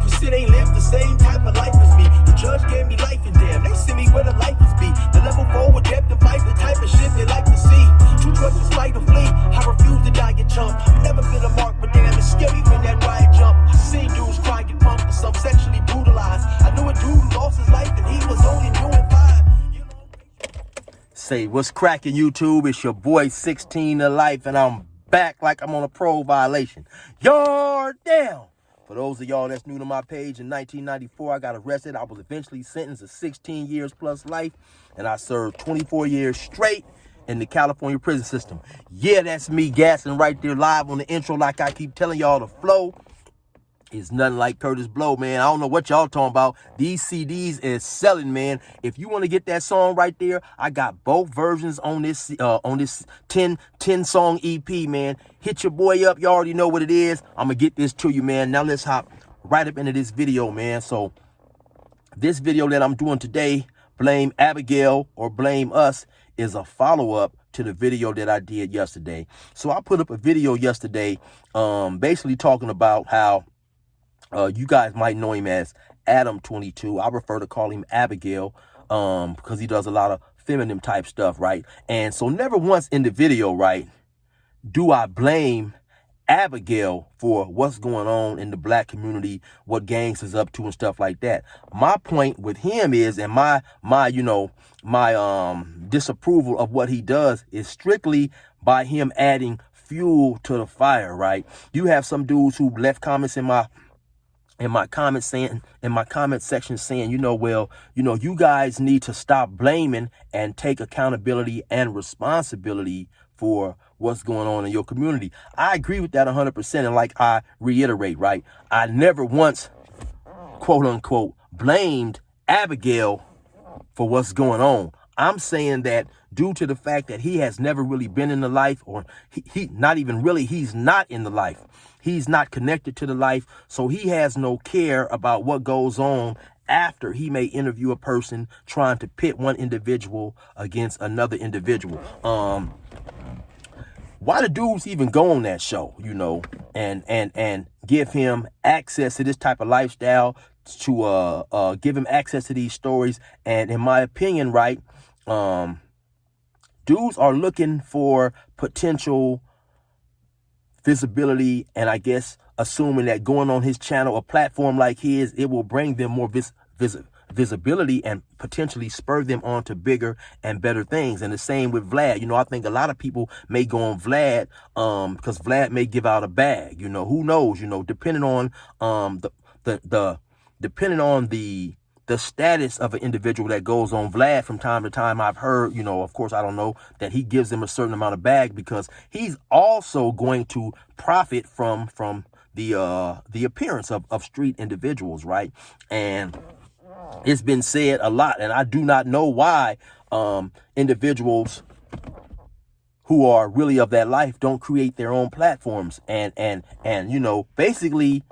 8% ain't lived the same type of life as me. The judge gave me life and damn, they send me where the life is be. The level 4 with depth and fight, the type of shit they like to see. Two choices, fight or flee. I refuse to die, get jumped. Never been a mark, but damn, it's scary when that riot jump. I seen dudes cry, get pumped, and some sexually brutalized. I knew a dude who lost his life and he was only doing 5. Say, what's cracking, YouTube? It's your boy 16 to Life, and I'm back like I'm on a parole violation. Yard down. For those of y'all that's new to my page, in 1994, I got arrested. I was eventually sentenced to 16 years plus life, and I served 24 years straight in the California prison system. Yeah, that's me gassing right there live on the intro like I keep telling y'all. The flow is nothing like Curtis Blow, man. I don't know what y'all talking about. These CDs is selling, man. If you want to get that song right there, I got both versions on this 10 song EP, man. Hit your boy up. You already know what it is. I'm gonna get this to you, man. Now let's hop right up into this video, man. So this video that I'm doing today, Blame Abigail or Blame Us, is a follow-up to the video that I did yesterday. So I put up a video yesterday basically talking about how you guys might know him as Adam22. I prefer to call him Abigail because he does a lot of feminine type stuff, right? And so never once in the video, right, do I blame Abigail for what's going on in the black community, what gangs is up to and stuff like that. My point with him is, and my disapproval of what he does is strictly by him adding fuel to the fire, right? You have some dudes who left comments in my comment section saying, you guys need to stop blaming and take accountability and responsibility for what's going on in your community. I agree with that 100%. And like I reiterate, right, I never once, quote unquote, blamed Abigail for what's going on. I'm saying that due to the fact that he has never really been in the life, or he's not in the life. He's not connected to the life. So he has no care about what goes on after he may interview a person trying to pit one individual against another individual. Why do dudes even go on that show, and give him access to this type of lifestyle, to give him access to these stories? And in my opinion, right, dudes are looking for potential visibility, and I guess assuming that going on his channel, a platform like his, it will bring them more visibility and potentially spur them on to bigger and better things. And the same with Vlad. I think a lot of people may go on Vlad because Vlad may give out a bag. Who knows? Depending on the status of an individual that goes on Vlad from time to time. I've heard, of course, I don't know, that he gives them a certain amount of bag because he's also going to profit from the appearance of street individuals, right? And it's been said a lot, and I do not know why individuals who are really of that life don't create their own platforms and basically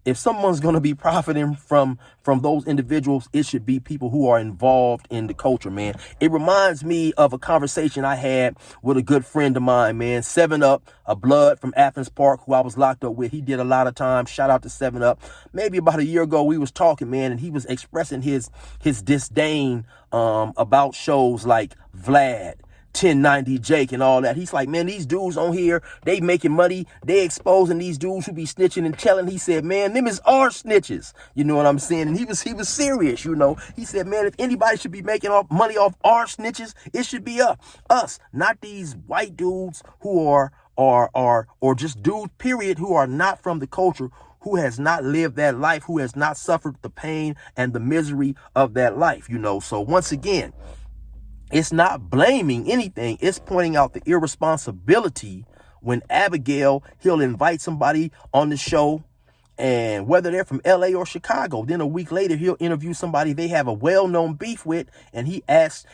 if someone's going to be profiting from those individuals, it should be people who are involved in the culture, man. It reminds me of a conversation I had with a good friend of mine, man. 7-Up, a blood from Athens Park, who I was locked up with. He did a lot of time. Shout out to 7-Up. Maybe about a year ago, we was talking, man, and he was expressing his disdain about shows like Vlad, 1090 Jake and all that. He's like, man, these dudes on here, they making money. They exposing these dudes who be snitching and telling. He said, man, them is our snitches. You know what I'm saying? And he was serious, He said, man, if anybody should be making money off our snitches, it should be us, not these white dudes who are or just dudes, period, who are not from the culture, who has not lived that life, who has not suffered the pain and the misery of that life, So once again, it's not blaming anything. It's pointing out the irresponsibility when Abigail, he'll invite somebody on the show, and whether they're from LA or Chicago, then a week later, he'll interview somebody they have a well-known beef with. And he asks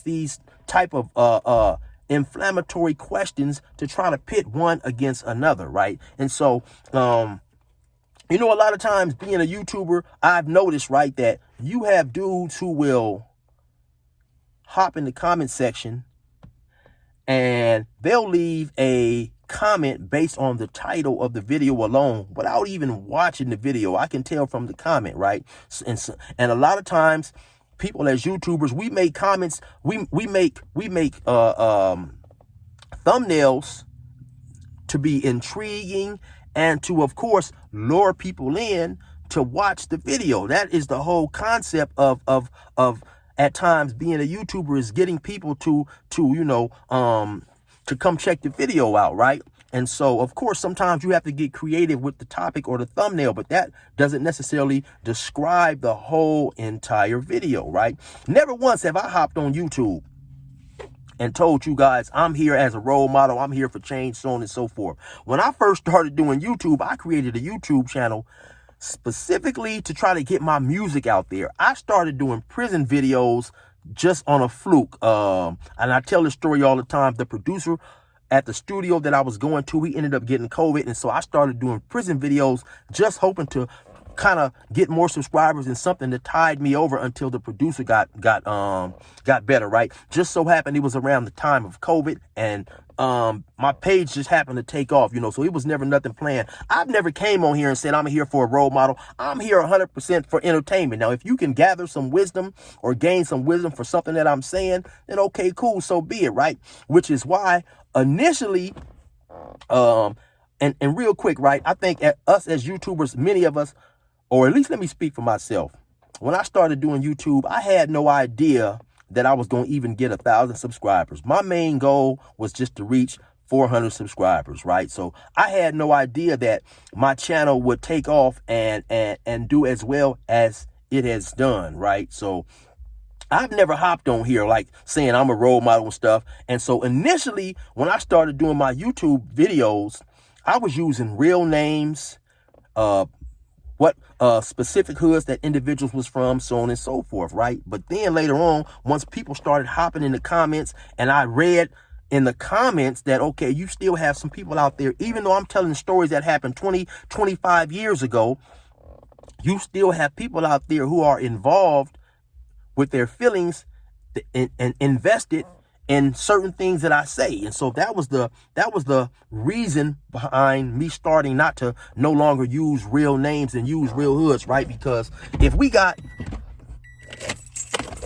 these type of inflammatory questions to try to pit one against another. Right. And so, a lot of times being a YouTuber, I've noticed, right, that you have dudes who will hop in the comment section and they'll leave a comment based on the title of the video alone without even watching the video. I can tell from the comment, right? And a lot of times people as YouTubers, we make comments, we make thumbnails to be intriguing and to, of course, lure people in to watch the video. That is the whole concept of at times being a YouTuber, is getting people to come check the video out, right? And so, of course, sometimes you have to get creative with the topic or the thumbnail, but that doesn't necessarily describe the whole entire video, right? Never once have I hopped on YouTube and told you guys I'm here as a role model, I'm here for change, so on and so forth. When I first started doing YouTube, I created a YouTube channel specifically to try to get my music out there. I started doing prison videos just on a fluke. And I tell this story all the time. The producer at the studio that I was going to, he ended up getting COVID. And so I started doing prison videos, just hoping to kind of get more subscribers, and something that tied me over until the producer got better, right? Just so happened it was around the time of COVID, and my page just happened to take off, so it was never nothing planned. I've never came on here and said I'm here for a role model. I'm here 100% for entertainment. Now, if you can gather some wisdom or gain some wisdom for something that I'm saying, then okay, cool, so be it, right? Which is why initially, and real quick, right, I think us as YouTubers, many of us, or at least let me speak for myself. When I started doing YouTube, I had no idea that I was going to even get 1,000 subscribers. My main goal was just to reach 400 subscribers, right? So I had no idea that my channel would take off and do as well as it has done, right? So I've never hopped on here like saying I'm a role model and stuff. And so initially, when I started doing my YouTube videos, I was using real names, what specific hoods that individuals was from, so on and so forth, right? But then later on, once people started hopping in the comments, and I read in the comments that, okay, you still have some people out there, even though I'm telling stories that happened 20, 25 years ago, you still have people out there who are involved with their feelings and invested in certain things that I say. And so that was the reason behind me starting not to no longer use real names and use real hoods, right? Because if we got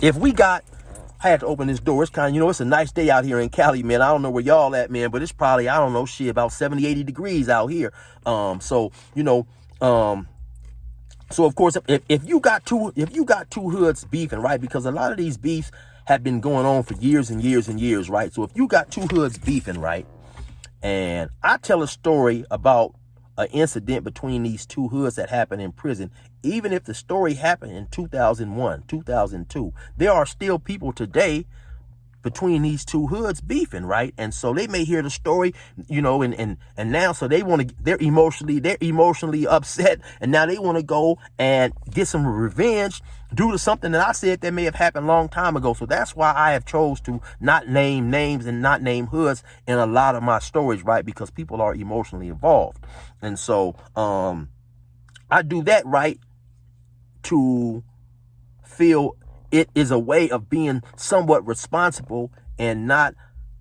I had to open this door. It's kind of, it's a nice day out here in Cali, man. I don't know where y'all at, man, but it's probably, I don't know, about 70, 80 degrees out here. So of course, if you got two hoods beefing, right? Because a lot of these beefs have been going on for years and years and years, right? So if you got two hoods beefing, right, and I tell a story about an incident between these two hoods that happened in prison, even if the story happened in 2001, 2002, there are still people today between these two hoods beefing, right? And so they may hear the story, and now, so they're emotionally upset, and now they want to go and get some revenge due to something that I said that may have happened a long time ago. So that's why I have chose to not name names and not name hoods in a lot of my stories, right? Because people are emotionally involved. And so I do that, right, to feel it is a way of being somewhat responsible and not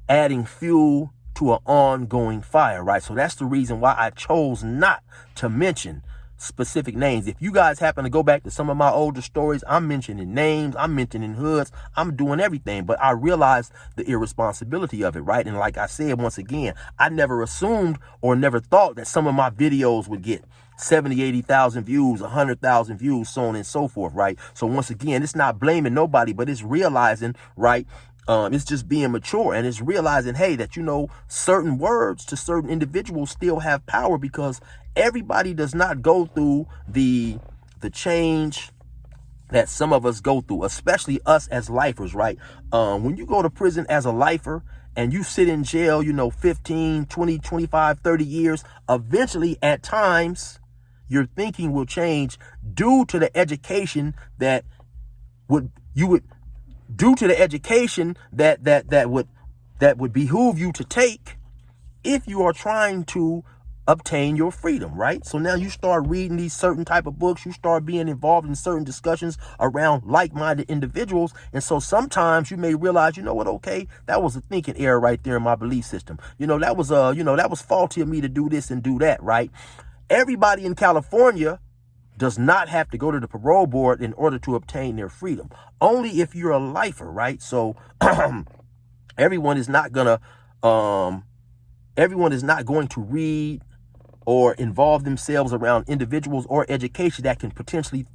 adding fuel to an ongoing fire, right? So that's the reason why I chose not to mention specific names. If you guys happen to go back to some of my older stories, I'm mentioning names, I'm mentioning hoods, I'm doing everything, but I realized the irresponsibility of it, right? And like I said, once again, I never assumed or never thought that some of my videos would get 70, 80,000 views, 100,000 views, so on and so forth, right? So once again, it's not blaming nobody, but it's realizing, right? It's just being mature, and it's realizing, hey, that, certain words to certain individuals still have power, because everybody does not go through the change that some of us go through, especially us as lifers, right? When you go to prison as a lifer and you sit in jail, 15, 20, 25, 30 years, eventually at times your thinking will change due to the education that would behoove you to take if you are trying to obtain your freedom, right? So now you start reading these certain type of books, you start being involved in certain discussions around like-minded individuals, and so sometimes you may realize, you know what, okay, that was a thinking error right there in my belief system. That was faulty of me to do this and do that, right? Everybody in California does not have to go to the parole board in order to obtain their freedom. Only if you're a lifer, right? So everyone is not going to read or involve themselves around individuals or education that can potentially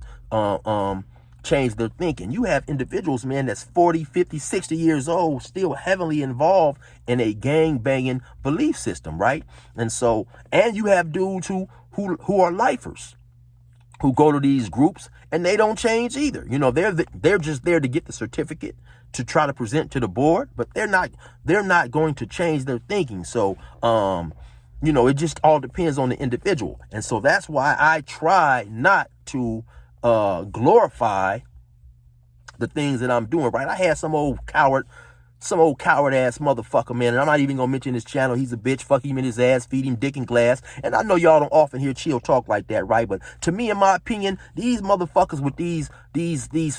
change their thinking. You have individuals, man, that's 40, 50, 60 years old, still heavily involved in a gang-banging belief system, right? And you have dudes who are lifers, who go to these groups and they don't change either. They're just there to get the certificate to try to present to the board, but they're not going to change their thinking. So, it just all depends on the individual. And so that's why I try not to glorify the things that I'm doing, right? I had some old coward ass motherfucker, man, and I'm not even gonna mention his channel. He's a bitch. Fuck him in his ass, feed him dick and glass. And I know y'all don't often hear Chill talk like that, right? But to me, in my opinion, these motherfuckers with these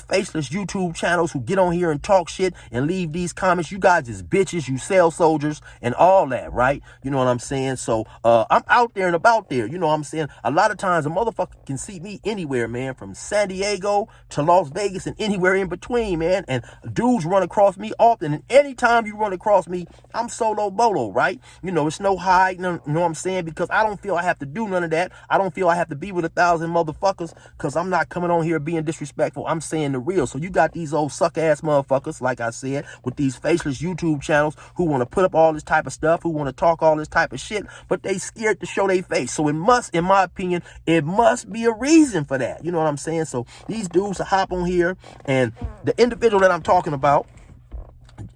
faceless YouTube channels who get on here and talk shit and leave these comments, you guys is bitches, you sell soldiers and all that, right? You know what I'm saying? So I'm out there and about there. You know what I'm saying? A lot of times a motherfucker can see me anywhere, man, from San Diego to Las Vegas and anywhere in between, man. And dudes run across me often. And anytime you run across me, I'm solo bolo, right? It's no hide, you know what I'm saying? Because I don't feel I have to do none of that. I don't feel I have to be with 1,000 motherfuckers because I'm not coming on here being disrespectful. I'm saying the real. So you got these old suck-ass motherfuckers, like I said, with these faceless YouTube channels who want to put up all this type of stuff, who want to talk all this type of shit, but they scared to show their face. So it must, in my opinion, it must be a reason for that. You know what I'm saying? So these dudes hop on here, and the individual that I'm talking about,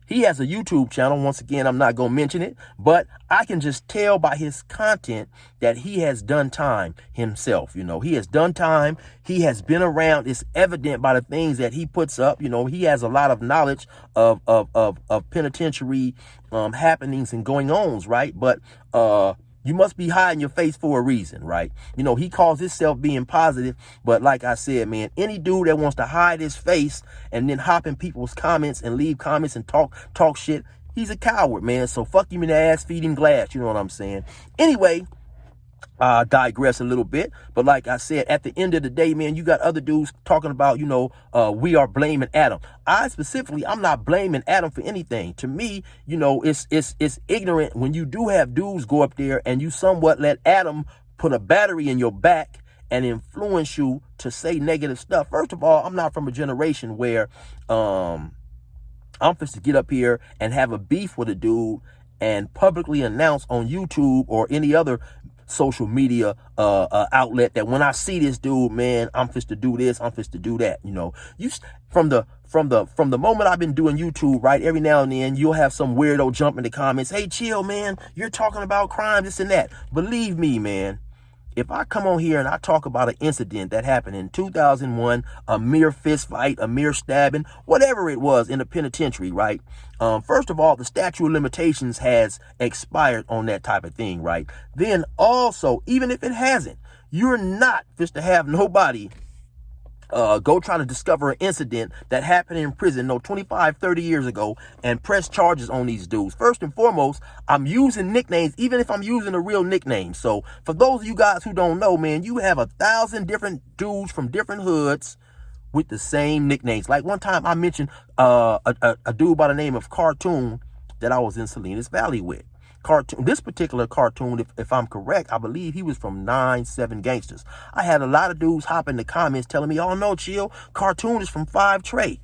he has a YouTube channel. Once again, I'm not going to mention it, but I can just tell by his content that he has done time himself. He has done time. He has been around. It's evident by the things that he puts up. He has a lot of knowledge of penitentiary happenings and going ons, right? But you must be hiding your face for a reason, right? He calls himself being positive, but like I said, man, any dude that wants to hide his face and then hop in people's comments and leave comments and talk shit, he's a coward, man. So fuck him in the ass, feed him glass, you know what I'm saying? Anyway, I digress a little bit, but like I said, at the end of the day, man, you got other dudes talking about, we are blaming Adam. I'm not blaming Adam for anything. To me, it's ignorant when you do have dudes go up there and you somewhat let Adam put a battery in your back and influence you to say negative stuff. First of all, I'm not from a generation where I'm supposed to get up here and have a beef with a dude and publicly announce on YouTube or any other social media outlet that when I see this dude, man, I'm supposed to do this, I'm supposed to do that. From the moment I've been doing YouTube, right, every now and then you'll have some weirdo jump in the comments, hey, Chill, man, you're talking about crime, this and that. Believe me, man, if I come on here and I talk about an incident that happened in 2001, a mere fist fight, a mere stabbing, whatever it was in the penitentiary, right? First of all, the statute of limitations has expired on that type of thing, right? Then also, even if it hasn't, you're not just to have nobody go try to discover an incident that happened in prison 25, 30 years ago and press charges on these dudes. First and foremost, I'm using nicknames, even if I'm using a real nickname. So for those of you guys who don't know, man, you have 1,000 different dudes from different hoods with the same nicknames. Like one time I mentioned a dude by the name of Cartoon that I was in Salinas Valley with. This particular cartoon, if I'm correct, I believe he was from 9-7 Gangsters. I had a lot of dudes hop in the comments telling me, oh no, Chill, Cartoon is from 5 Trey.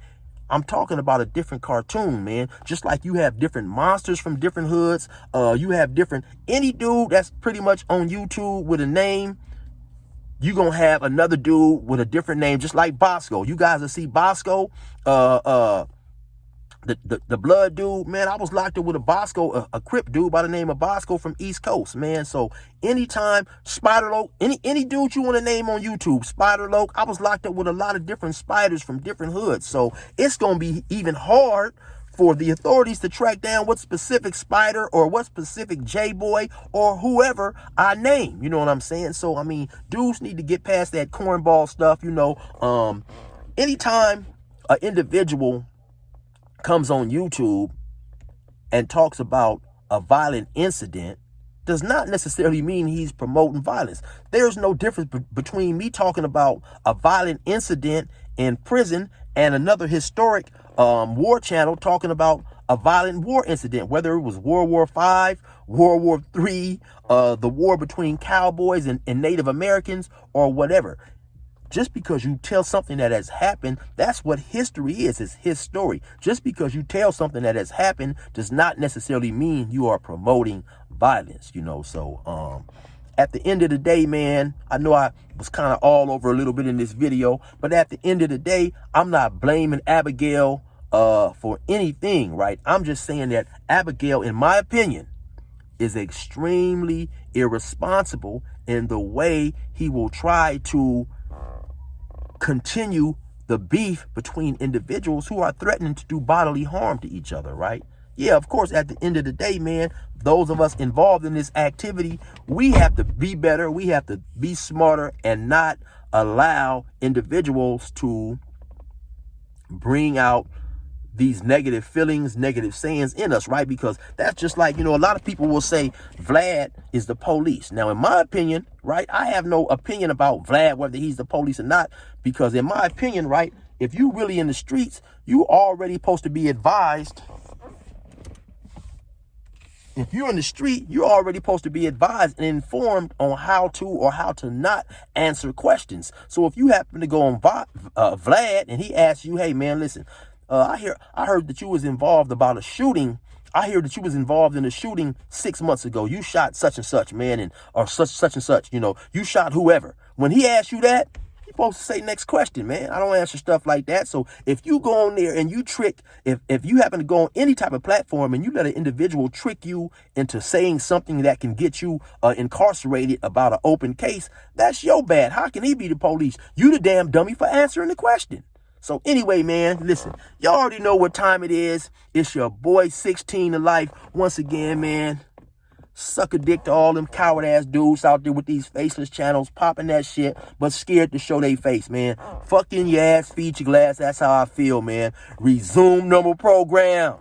I'm talking about a different cartoon, man. Just like you have different monsters from different hoods. You have any dude that's pretty much on YouTube with a name, you're going to have another dude with a different name, just like Bosco. You guys will see Bosco, the blood dude, man. I was locked up with a Bosco, a Crip dude by the name of Bosco from East Coast, man. So anytime Spider-Loc, any dude you want to name on YouTube, Spider-Loc, I was locked up with a lot of different spiders from different hoods. So it's going to be even hard for the authorities to track down what specific spider or what specific J-boy or whoever I name. You know what I'm saying? So, I mean, dudes need to get past that cornball stuff, you know. Anytime an individual comes on YouTube and talks about a violent incident, does not necessarily mean he's promoting violence. There's no difference between me talking about a violent incident in prison and another historic war channel talking about a violent war incident, whether it was World War V, World War III, the war between cowboys and Native Americans, or whatever. Just because you tell something that has happened, that's what history is. It's his story. Just because you tell something that has happened does not necessarily mean you are promoting violence, you know. So at the end of the day, man, I know I was kind of all over a little bit in this video, but at the end of the day, I'm not blaming Abigail for anything, right? I'm just saying that Abigail, in my opinion, is extremely irresponsible in the way he will try to continue the beef between individuals who are threatening to do bodily harm to each other, right? Yeah, of course, at the end of the day, man, those of us involved in this activity, we have to be better. We have to be smarter and not allow individuals to bring out these negative feelings, negative sayings in us, right? Because that's just like, you know, a lot of people will say Vlad is the police. Now, in my opinion, right, I have no opinion about Vlad, whether he's the police or not, because in my opinion, right, if you really in the streets, you already supposed to be advised. If you're in the street, you're already supposed to be advised and informed on how to or how to not answer questions. So if you happen to go on Vlad and he asks you, hey, man, listen, I heard that you was involved about a shooting. I hear that you was involved in a shooting 6 months ago. You shot such and such, man, and or such and such, you know, you shot whoever. When he asks you that, you're supposed to say next question, man. I don't answer stuff like that. So if you go on there and you trick, if you happen to go on any type of platform and you let an individual trick you into saying something that can get you incarcerated about an open case, that's your bad. How can he be the police? You the damn dummy for answering the question. So anyway, man, listen, y'all already know what time it is. It's your boy 16 to life. Once again, man, suck a dick to all them coward ass dudes out there with these faceless channels popping that shit, but scared to show their face, man. Fuck in your ass, feed your glass. That's how I feel, man. Resume normal program.